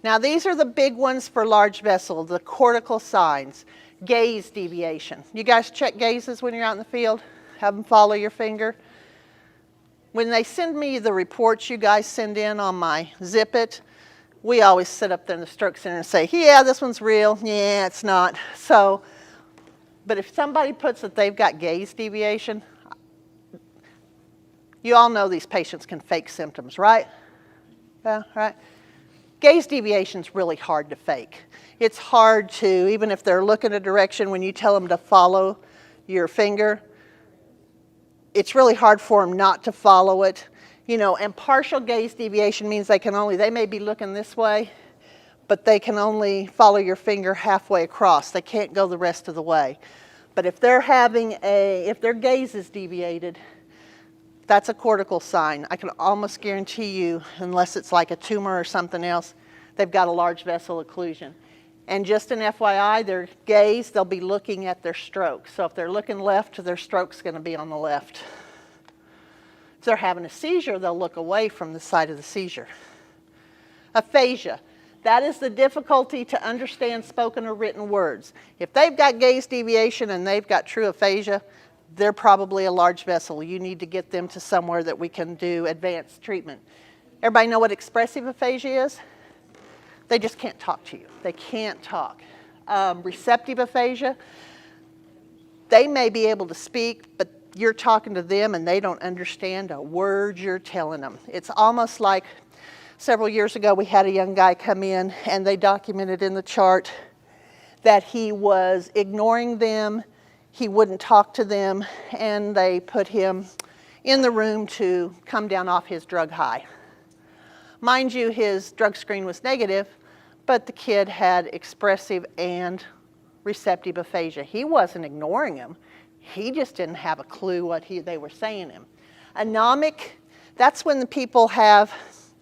Now these are the big ones for large vessel, the cortical signs. Gaze deviation. You guys check gazes when you're out in the field? Have them follow your finger? When they send me the reports you guys send in on my Zip It, we always sit up there in the stroke center and say, yeah, this one's real. Yeah, it's not. So, but if somebody puts that they've got gaze deviation, you all know these patients can fake symptoms, right? Yeah, right. Gaze deviation is really hard to fake. It's hard to, even if they're looking a direction, when you tell them to follow your finger, it's really hard for them not to follow it. You know, and partial gaze deviation means they may be looking this way, but they can only follow your finger halfway across. They can't go the rest of the way. But if they're if their gaze is deviated, that's a cortical sign. I can almost guarantee you, unless it's like a tumor or something else, they've got a large vessel occlusion. And just an FYI, their gaze, they'll be looking at their stroke. So if they're looking left, their stroke's going to be on the left. If they're having a seizure, they'll look away from the side of the seizure. Aphasia. That is the difficulty to understand spoken or written words. If they've got gaze deviation and they've got true aphasia, they're probably a large vessel. You need to get them to somewhere that we can do advanced treatment. Everybody know what expressive aphasia is? They just can't talk to you. They can't talk. Receptive aphasia, they may be able to speak, but you're talking to them and they don't understand a word you're telling them. It's almost like several years ago we had a young guy come in and they documented in the chart that he was ignoring them. He wouldn't talk to them, and they put him in the room to come down off his drug high. Mind you, his drug screen was negative, but the kid had expressive and receptive aphasia. He wasn't ignoring him. He just didn't have a clue what they were saying to him. Anomic, that's when the people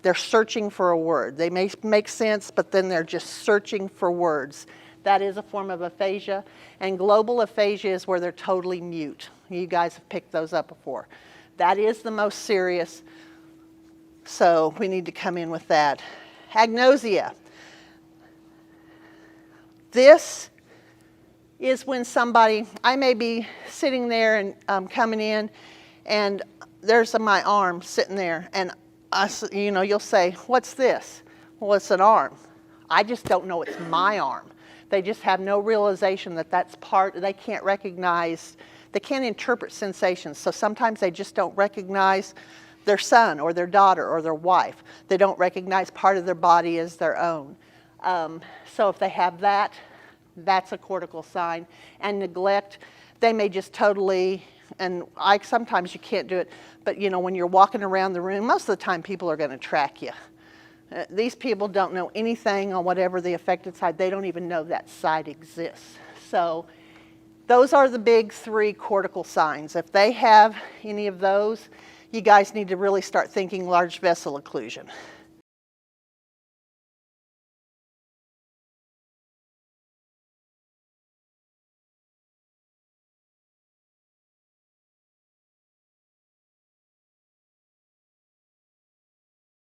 they're searching for a word. They may make sense, but then they're just searching for words. That is a form of aphasia. And global aphasia is where they're totally mute. You guys have picked those up before. That is the most serious, so we need to come in with that. Agnosia. This is when I may be sitting there and coming in, and there's my arm sitting there, and you'll say, what's this? Well, it's an arm. I just don't know it's my arm. They just have no realization that that's they can't recognize, they can't interpret sensations. So sometimes they just don't recognize their son or their daughter or their wife. They don't recognize part of their body as their own. So if they have that, that's a cortical sign. And neglect, they may just totally, and sometimes you can't do it, but when you're walking around the room, most of the time people are going to track you. These people don't know anything on whatever the affected side. They don't even know that side exists. So those are the big 3 cortical signs. If they have any of those, you guys need to really start thinking large vessel occlusion.